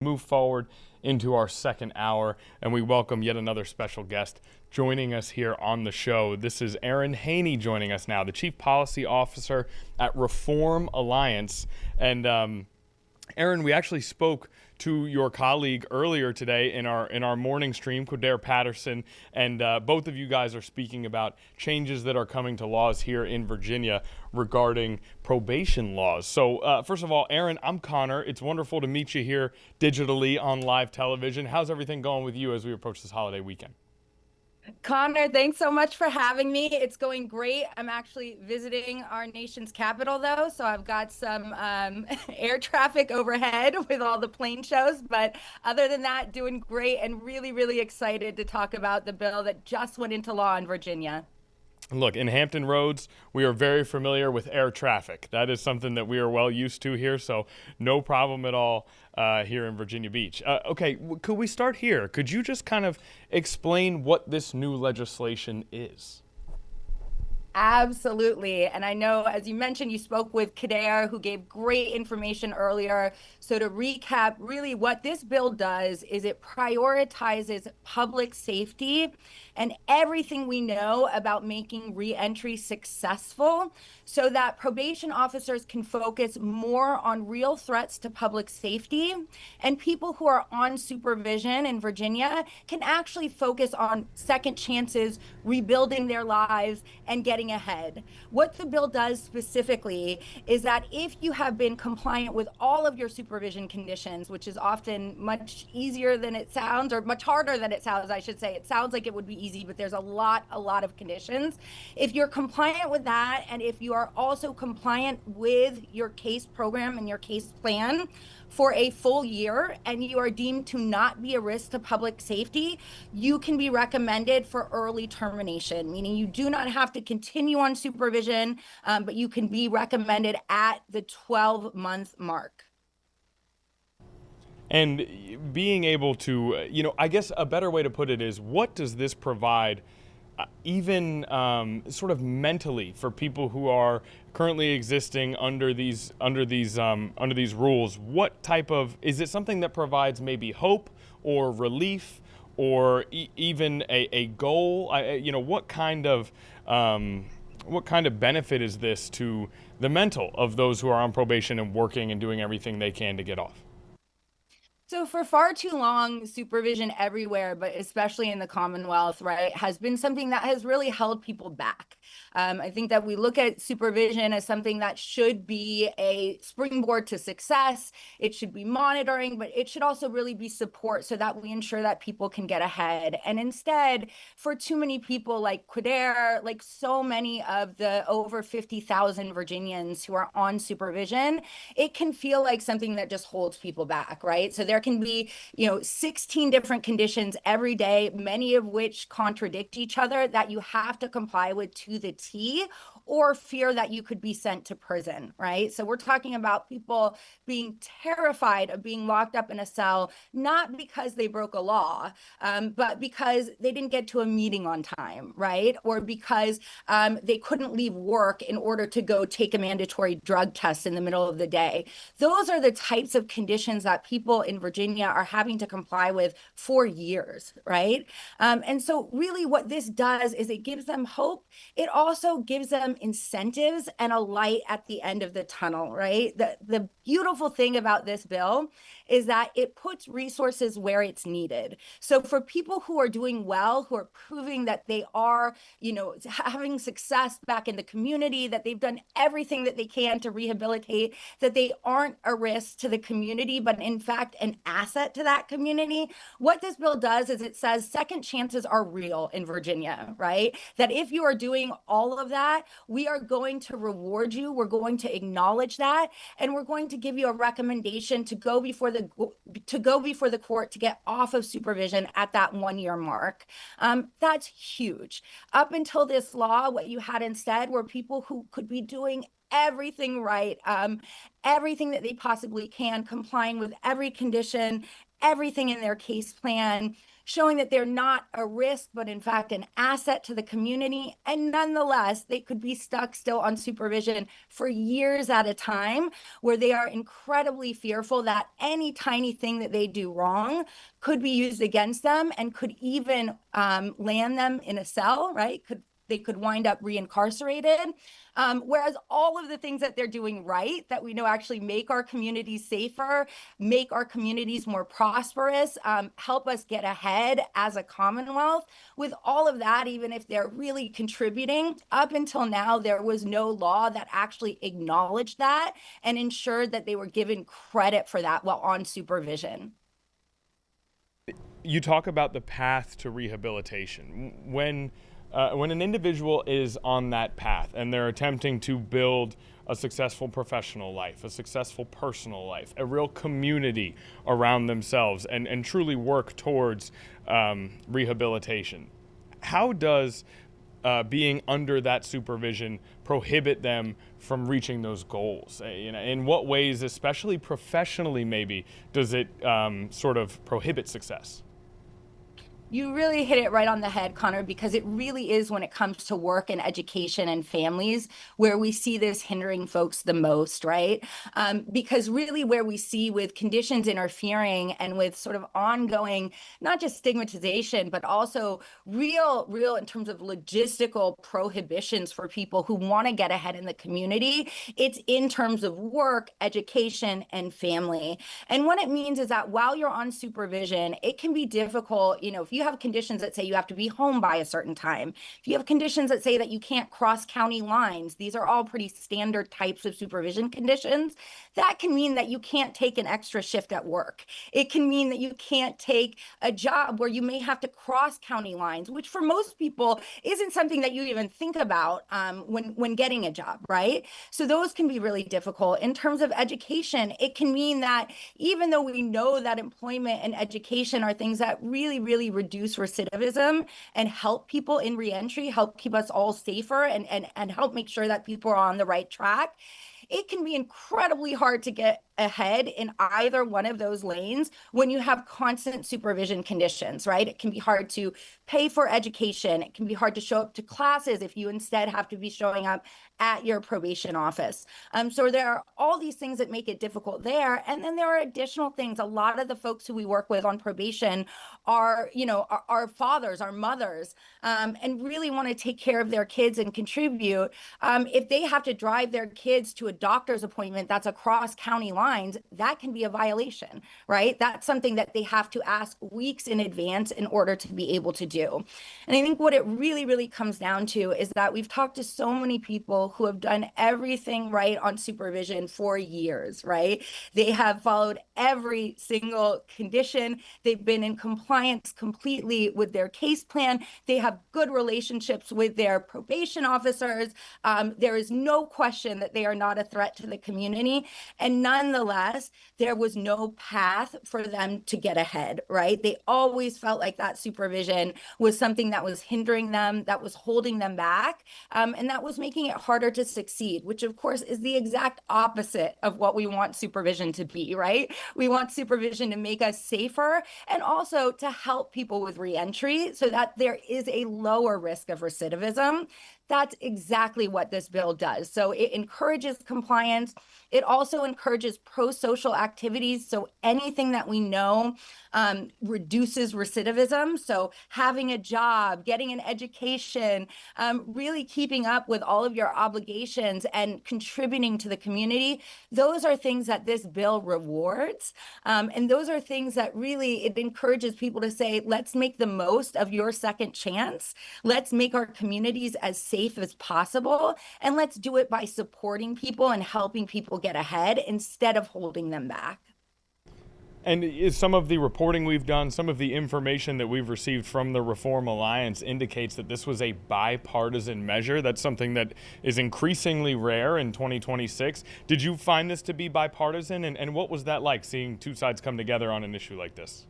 Move forward into our second hour, and we welcome yet another special guest joining us here on the show. This is Erin Haney joining us now, the Chief Policy Officer at Reform Alliance. And Erin, we actually spoke to your colleague earlier today in our morning stream, Quadaire Patterson, and both of you guys are speaking about changes that are coming to laws here in Virginia regarding probation laws. So first of all, Erin, I'm Connor. It's wonderful to meet you here digitally on live television. How's everything going with you as we approach this holiday weekend? Connor, thanks so much for having me. It's going great. I'm actually visiting our nation's capital, though, so I've got some air traffic overhead with all the plane shows. But other than that, doing great and really, really excited to talk about the bill that just went into law in Virginia. Look, in Hampton Roads, we are very familiar with air traffic. That is something that we are well used to here, so no problem at all here in Virginia Beach. Okay, could we start here? Could you just kind of explain what this new legislation is? Absolutely. And I know, as you mentioned, you spoke with Quadaire, who gave great information earlier. So to recap, really what this bill does is it prioritizes public safety and everything we know about making reentry successful so that probation officers can focus more on real threats to public safety, and people who are on supervision in Virginia can actually focus on second chances, rebuilding their lives, and getting ahead. What the bill does specifically is that if you have been compliant with all of your supervision conditions, which is often much easier than it sounds, or much harder than it sounds, I should say. It sounds like it would be easy, but there's a lot of conditions. If you're compliant with that, and if you are also compliant with your case program and your case plan for a full year, and you are deemed to not be a risk to public safety, you can be recommended for early termination, meaning you do not have to continue on supervision, but you can be recommended at the 12-month mark. And being able to, I guess a better way to put it is, what does this provide even sort of mentally for people who are currently existing under these rules? What type of, is it something that provides maybe hope or relief or even a goal? What kind of benefit is this to the mental of those who are on probation and working and doing everything they can to get off? So for far too long, supervision everywhere, but especially in the Commonwealth, right, has been something that has really held people back. I think that we look at supervision as something that should be a springboard to success. It should be monitoring, but it should also really be support so that we ensure that people can get ahead. And instead, for too many people like Quadaire, like so many of the over 50,000 Virginians who are on supervision, it can feel like something that just holds people back, right? So there can be, 16 different conditions every day, many of which contradict each other that you have to comply with to the T, or fear that you could be sent to prison, right? So we're talking about people being terrified of being locked up in a cell, not because they broke a law, but because they didn't get to a meeting on time, right? Or because they couldn't leave work in order to go take a mandatory drug test in the middle of the day. Those are the types of conditions that people in Virginia are having to comply with for years, right? And so really what this does is it gives them hope. It also gives them incentives and a light at the end of the tunnel, right? The beautiful thing about this bill is that it puts resources where it's needed. So for people who are doing well, who are proving that they are, having success back in the community, that they've done everything that they can to rehabilitate, that they aren't a risk to the community, but in fact, an asset to that community. What this bill does is it says second chances are real in Virginia, right? That if you are doing all of that, we are going to reward you. We're going to acknowledge that, and we're going to give you a recommendation to go before the court to get off of supervision at that 1 year mark. That's huge. Up until this law, what you had instead were people who could be doing everything right, everything that they possibly can, complying with every condition, everything in their case plan, showing that they're not a risk, but in fact an asset to the community. And nonetheless, they could be stuck still on supervision for years at a time, where they are incredibly fearful that any tiny thing that they do wrong could be used against them and could even land them in a cell, right? They could wind up reincarcerated. Whereas all of the things that they're doing right, that we know actually make our communities safer, make our communities more prosperous, help us get ahead as a Commonwealth. With all of that, even if they're really contributing, up until now, there was no law that actually acknowledged that and ensured that they were given credit for that while on supervision. You talk about the path to rehabilitation. When an individual is on that path and they're attempting to build a successful professional life, a successful personal life, a real community around themselves, and truly work towards rehabilitation, how does being under that supervision prohibit them from reaching those goals? In what ways, especially professionally maybe, does it sort of prohibit success? You really hit it right on the head, Connor, because it really is when it comes to work and education and families where we see this hindering folks the most, right? Because really where we see with conditions interfering and with sort of ongoing, not just stigmatization, but also real in terms of logistical prohibitions for people who want to get ahead in the community, it's in terms of work, education, and family. And what it means is that while you're on supervision, it can be difficult, if you have conditions that say you have to be home by a certain time, if you have conditions that say that you can't cross county lines, these are all pretty standard types of supervision conditions. That can mean that you can't take an extra shift at work. It can mean that you can't take a job where you may have to cross county lines, which for most people isn't something that you even think about when getting a job, right? So those can be really difficult. In terms of education, it can mean that even though we know that employment and education are things that really reduce recidivism and help people in reentry, help keep us all safer and help make sure that people are on the right track, it can be incredibly hard to get ahead in either one of those lanes when you have constant supervision conditions, right? It can be hard to pay for education. It can be hard to show up to classes if you instead have to be showing up at your probation office. So there are all these things that make it difficult there. And then there are additional things. A lot of the folks who we work with on probation are, our fathers, our mothers, and really want to take care of their kids and contribute. If they have to drive their kids to a doctor's appointment that's across county lines, that can be a violation, right? That's something that they have to ask weeks in advance in order to be able to do. And I think what it really comes down to is that we've talked to so many people who have done everything right on supervision for years, right? They have followed every single condition. They've been in compliance completely with their case plan. They have good relationships with their probation officers. There is no question that they are not a threat to the community. And nonetheless, there was no path for them to get ahead, right? They always felt like that supervision was something that was hindering them, that was holding them back, and that was making it harder to succeed, which of course is the exact opposite of what we want supervision to be, right? We want supervision to make us safer and also to help people with reentry so that there is a lower risk of recidivism. That's exactly what this bill does. So it encourages compliance. It also encourages pro-social activities. So anything that we know reduces recidivism. So having a job, getting an education, really keeping up with all of your obligations and contributing to the community. Those are things that this bill rewards. And those are things that really, it encourages people to say, let's make the most of your second chance. Let's make our communities as safe as possible. And let's do it by supporting people and helping people get ahead instead of holding them back. And is some of the reporting we've done, some of the information that we've received from the Reform Alliance indicates that this was a bipartisan measure. That's something that is increasingly rare in 2026. Did you find this to be bipartisan? And what was that like, seeing two sides come together on an issue like this?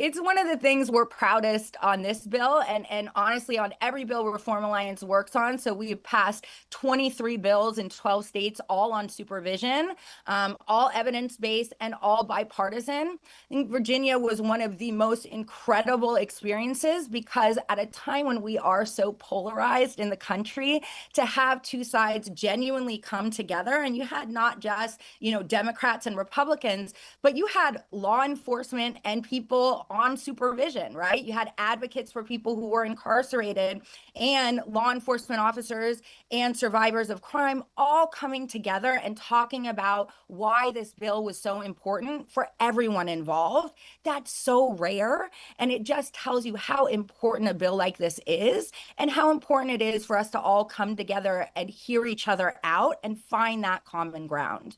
It's one of the things we're proudest on this bill, and honestly on every bill Reform Alliance works on. So we've passed 23 bills in 12 states, all on supervision, all evidence-based and all bipartisan. I think Virginia was one of the most incredible experiences because at a time when we are so polarized in the country, to have two sides genuinely come together, and you had not just, Democrats and Republicans, but you had law enforcement and people on supervision, right? You had advocates for people who were incarcerated and law enforcement officers and survivors of crime all coming together and talking about why this bill was so important for everyone involved. That's so rare. And it just tells you how important a bill like this is and how important it is for us to all come together and hear each other out and find that common ground.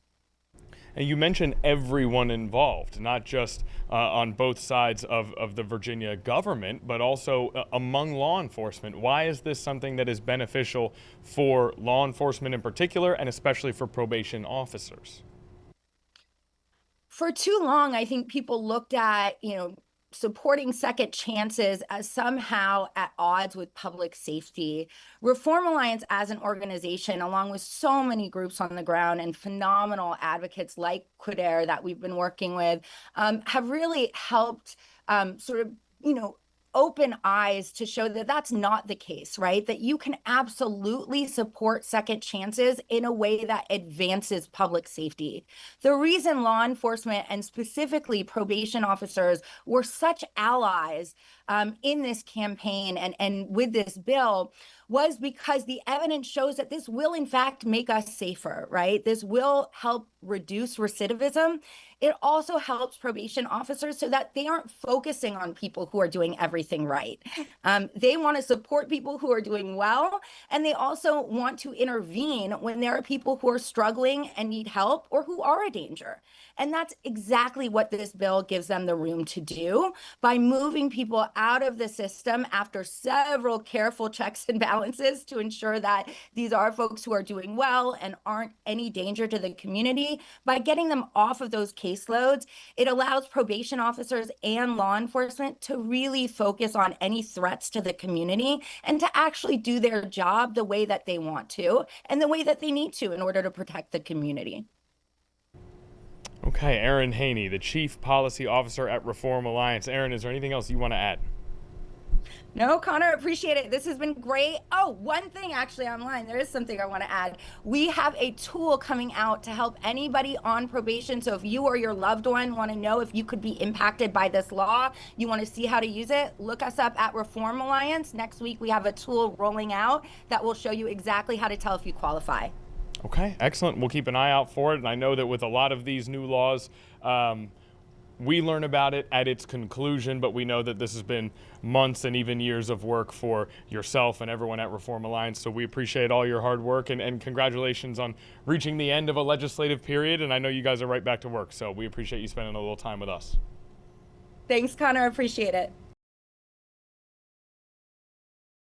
And you mentioned everyone involved, not just on both sides of the Virginia government, but also among law enforcement. Why is this something that is beneficial for law enforcement in particular, and especially for probation officers? For too long, I think people looked at, supporting second chances as somehow at odds with public safety. Reform Alliance as an organization, along with so many groups on the ground and phenomenal advocates like Quadaire that we've been working with, have really helped sort of, open eyes to show that that's not the case, right? That you can absolutely support second chances in a way that advances public safety. The reason law enforcement and specifically probation officers were such allies in this campaign and with this bill was because the evidence shows that this will in fact make us safer, right? This will help reduce recidivism. It also helps probation officers so that they aren't focusing on people who are doing everything right. They want to support people who are doing well, and they also want to intervene when there are people who are struggling and need help or who are a danger. And that's exactly what this bill gives them the room to do by moving people out of the system after several careful checks and balances to ensure that these are folks who are doing well and aren't any danger to the community. By getting them off of those caseloads, it allows probation officers and law enforcement to really focus on any threats to the community and to actually do their job the way that they want to and the way that they need to in order to protect the community. Okay, Erin Haney, the Chief Policy Officer at Reform Alliance. Erin, is there anything else you want to add? No, Connor, appreciate it. This has been great. Oh, one thing actually online, there is something I want to add. We have a tool coming out to help anybody on probation. So if you or your loved one want to know if you could be impacted by this law, you want to see how to use it, look us up at Reform Alliance. Next week, we have a tool rolling out that will show you exactly how to tell if you qualify. Okay, excellent. We'll keep an eye out for it. And I know that with a lot of these new laws, we learn about it at its conclusion, but we know that this has been months and even years of work for yourself and everyone at Reform Alliance. So we appreciate all your hard work and congratulations on reaching the end of a legislative period. And I know you guys are right back to work. So we appreciate you spending a little time with us. Thanks, Connor. Appreciate it.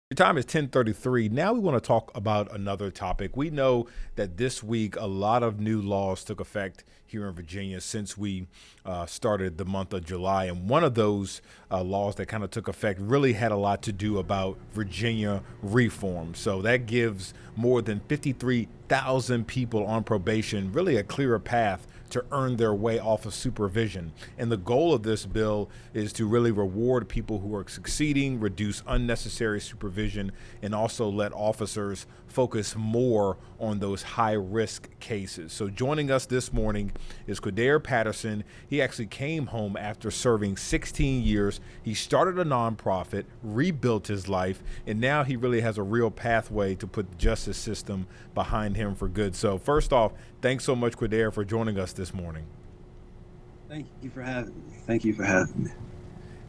Your time is 10:33. Now we want to talk about another topic. We know that this week a lot of new laws took effect here in Virginia since we started the month of July. And one of those laws that kind of took effect really had a lot to do about Virginia reform. So that gives more than 53,000 people on probation really a clearer path to earn their way off of supervision. And the goal of this bill is to really reward people who are succeeding, reduce unnecessary supervision, and also let officers focus more on those high-risk cases. So joining us this morning is Quadaire Patterson. He actually came home after serving 16 years. He started a nonprofit, rebuilt his life, and now he really has a real pathway to put the justice system behind him for good. So first off, thanks so much, Quadaire, for joining us this morning. Thank you for having me. Thank you for having me.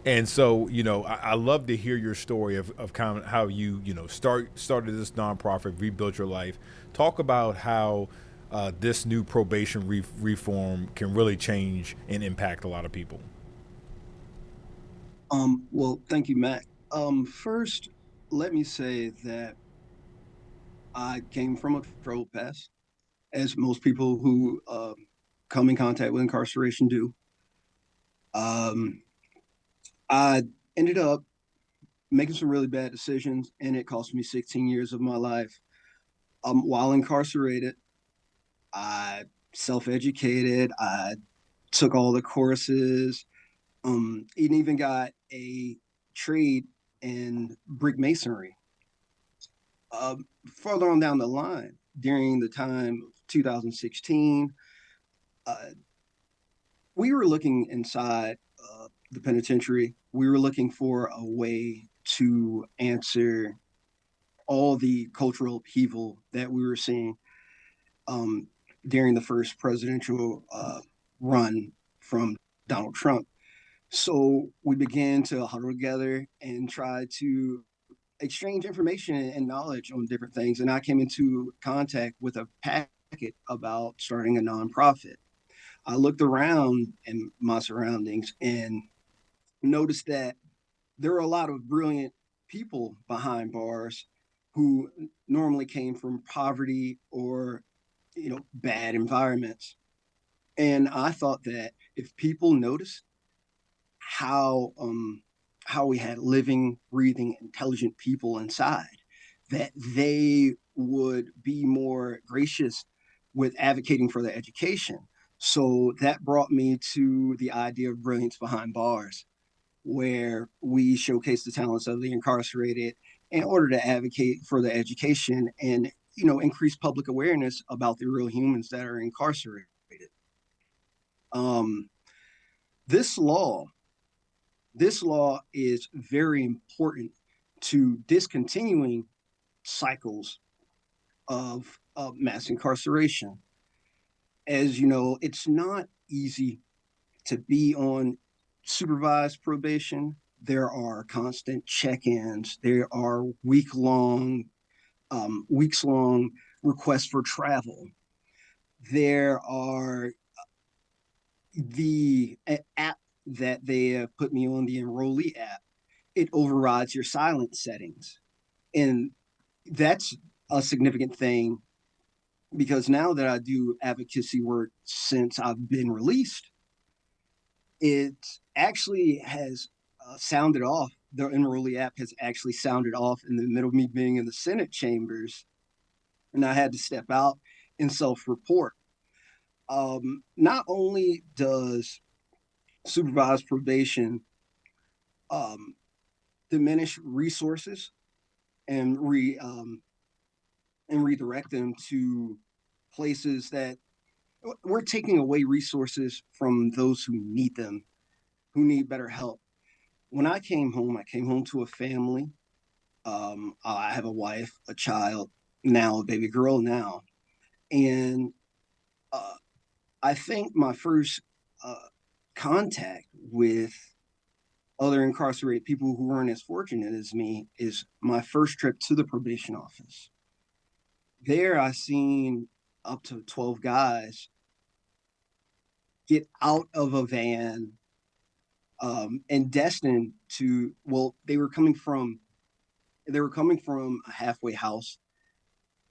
And so, I love to hear your story of kind of how you, started this nonprofit, rebuilt your life. Talk about how this new probation reform can really change and impact a lot of people. Well, thank you, Matt. First, let me say that I came from a troubled past, as most people who come in contact with incarceration do. I ended up making some really bad decisions, and it cost me 16 years of my life. While incarcerated, I self-educated. I took all the courses, and even got a trade in brick masonry. Further on down the line, during the time of 2016, uh, we were looking inside the penitentiary. We were looking for a way to answer all the cultural upheaval that we were seeing um, during the first presidential run from Donald Trump. So we began to huddle together and try to exchange information and knowledge on different things. And I came into contact with a packet about starting a nonprofit. I looked around in my surroundings and noticed that there are a lot of brilliant people behind bars who normally came from poverty or bad environments. And I thought that if people noticed how how we had living, breathing, intelligent people inside, that they would be more gracious with advocating for their education. So that brought me to the idea of Brilliance Behind Bars, where we showcase the talents of the incarcerated in order to advocate for their education and increase public awareness about the real humans that are incarcerated. Um, this law this law is very important to discontinuing cycles of mass incarceration. As you know, it's not easy to be on supervised probation. There are constant check-ins. There are weeks long requests for travel. There are the app that they have put me on, the enrollee app. It overrides your silence settings, and that's a significant thing because now that I do advocacy work since I've been released, it actually has sounded off. The enrollee app has actually sounded off in the middle of me being in the Senate chambers, and I had to step out and self-report. Not only does supervised probation um, diminish resources and redirect them to places that we're taking away resources from those who need them, who need better help. When I came home to a family. I have a wife, a child now, a baby girl now, and uh, I think my first uh, contact with other incarcerated people who weren't as fortunate as me is my first trip to the probation office. There, I seen up to 12 guys get out of a van and destined to, well, they were coming from a halfway house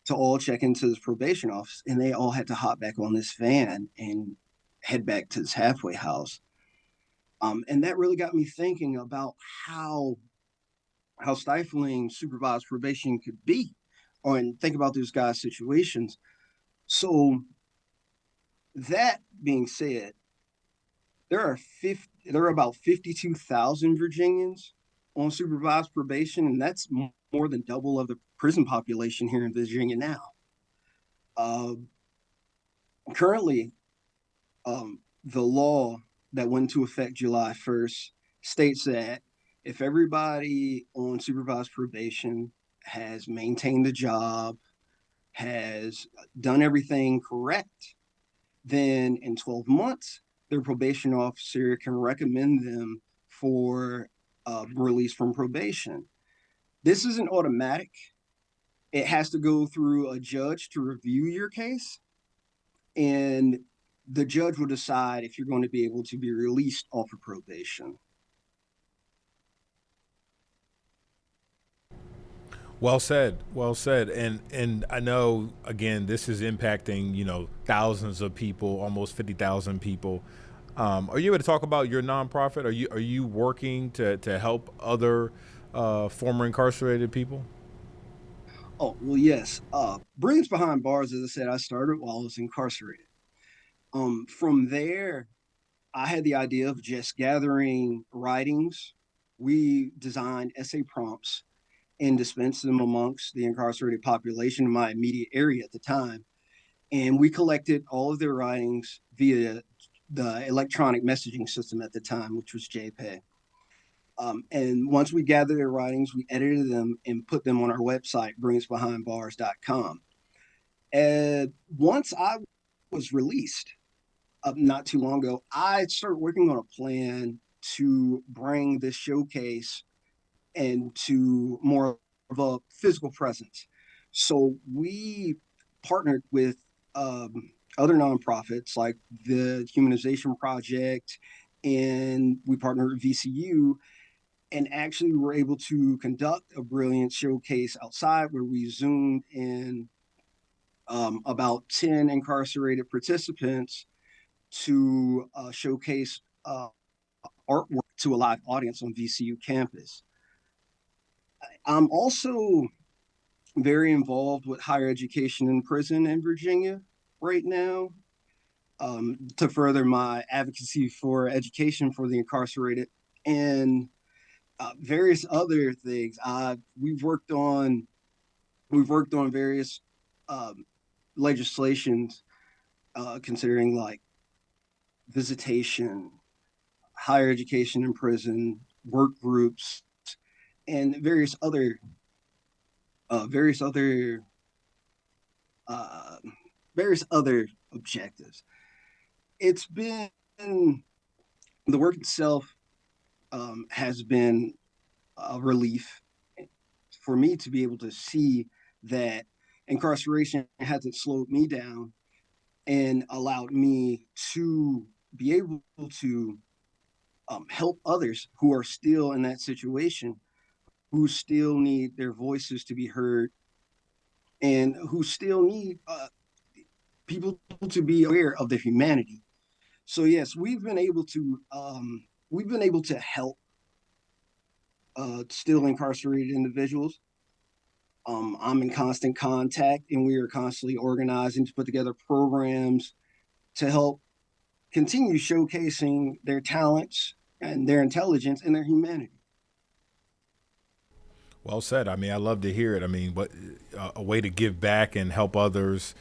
to all check into this probation office, and they all had to hop back on this van and head back to this halfway house. And that really got me thinking about how stifling supervised probation could be, and think about those guys' situations. So that being said, there are about 52,000 Virginians on supervised probation, and that's more than double of the prison population here in Virginia now. Uh, Currently, the law that went into effect July 1st states that if everybody on supervised probation has maintained the job, has done everything correct, then in 12 months, their probation officer can recommend them for release from probation. This isn't automatic. It has to go through a judge to review your case, and the judge will decide if you're going to be able to be released off of probation. Well said. Well said. And I know again this is impacting, thousands of people, almost 50,000 people. Are you able to talk about your nonprofit? Are you working to help other former incarcerated people? Oh, well, yes. Brilliance Behind Bars, as I said, I started while I was incarcerated. From there, I had the idea of just gathering writings. We designed essay prompts and dispensed them amongst the incarcerated population in my immediate area at the time. And we collected all of their writings via the electronic messaging system at the time, which was JPEG. And once we gathered their writings, we edited them and put them on our website, brilliancebehindbars.com. And once I was released, not too long ago, I started working on a plan to bring this showcase into more of a physical presence. So we partnered with other nonprofits like the Humanization Project, and we partnered with VCU, and actually were able to conduct a brilliant showcase outside where we zoomed in about 10 incarcerated participants to showcase artwork to a live audience on VCU campus. I'm also very involved with higher education in prison in Virginia right now, to further my advocacy for education for the incarcerated and various other things. We've worked on various legislations considering like visitation, higher education in prison, work groups, and various other uh, various other objectives. It's been the work itself has been a relief for me to be able to see that incarceration hasn't slowed me down and allowed me to be able to help others who are still in that situation, who still need their voices to be heard, and who still need people to be aware of their humanity. So yes, we've been able to help still incarcerated individuals. I'm in constant contact, and we are constantly organizing to put together programs to help continue showcasing their talents and their intelligence and their humanity. Well said. I mean, I love to hear it. I mean, what a way to give back and help others,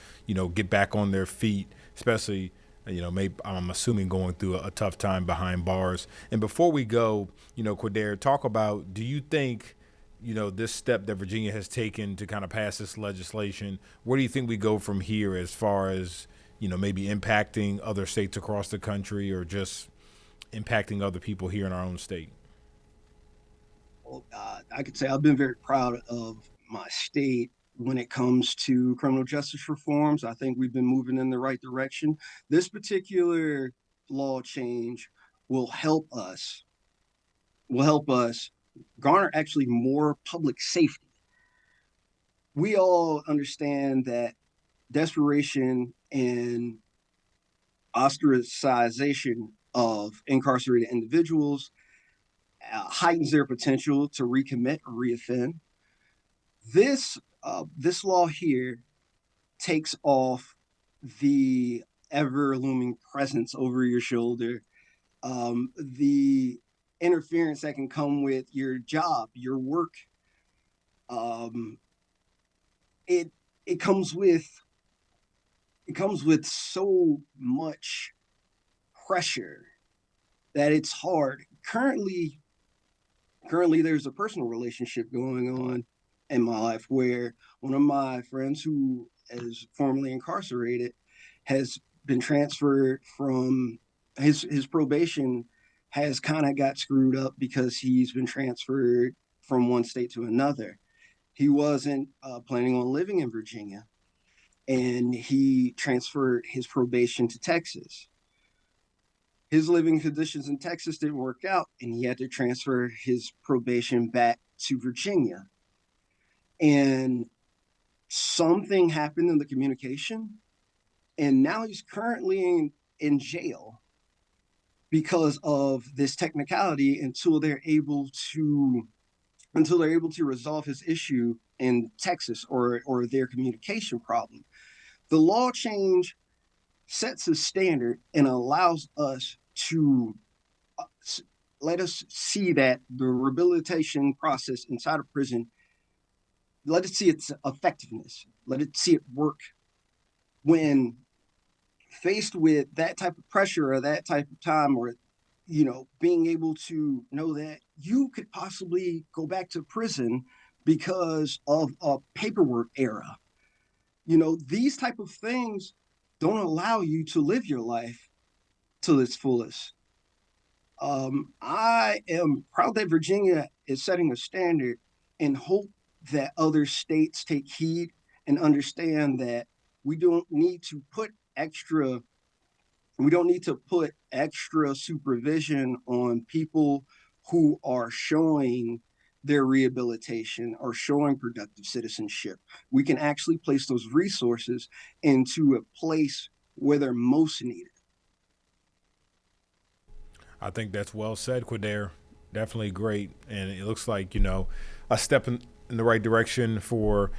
get back on their feet, especially, maybe I'm assuming going through a tough time behind bars. And before we go, Quadaire, talk about, do you think, this step that Virginia has taken to kind of pass this legislation, where do you think we go from here as far as, maybe impacting other states across the country or just impacting other people here in our own state? Well, I could say I've been very proud of my state when it comes to criminal justice reforms. I think we've been moving in the right direction. This particular law change will help us will help us garner actually more public safety. We all understand that desperation and ostracization of incarcerated individuals heightens their potential to recommit or reoffend. This law here takes off the ever looming presence over your shoulder, the interference that can come with your job, your work. Um, it it comes with so much pressure that it's hard. Currently there's a personal relationship going on in my life where one of my friends who is formerly incarcerated has been transferred from his probation has kind of got screwed up because he's been transferred from one state to another. He wasn't planning on living in Virginia, and he transferred his probation to Texas. His living conditions in Texas didn't work out, and he had to transfer his probation back to Virginia. And something happened in the communication, and now he's currently in jail because of this technicality until they're able to resolve his issue in Texas or their communication problem. The law change sets a standard and allows us to let us see that the rehabilitation process inside of prison, let it see its effectiveness, let it see it work. When faced with that type of pressure or that type of time, or being able to know that you could possibly go back to prison because of a paperwork error, these type of things don't allow you to live your life to its fullest. I am proud that Virginia is setting a standard and hope that other states take heed and understand that we don't need to put extra supervision on people who are showing their rehabilitation or showing productive citizenship. We can actually place those resources into a place where they're most needed. I think that's well said, Quadaire. Definitely great. And it looks like, a step in the right direction for,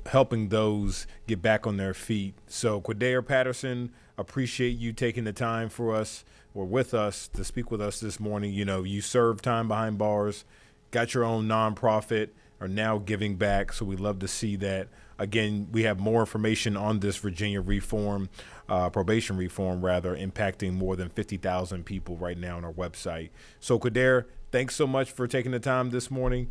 helping those get back on their feet. So Quadaire Patterson, appreciate you taking the time for us or with us to speak with us this morning. You served time behind bars, got your own nonprofit, are now giving back. So we love to see that. Again, we have more information on this Virginia probation reform, impacting more than 50,000 people right now on our website. So Quadaire, thanks so much for taking the time this morning.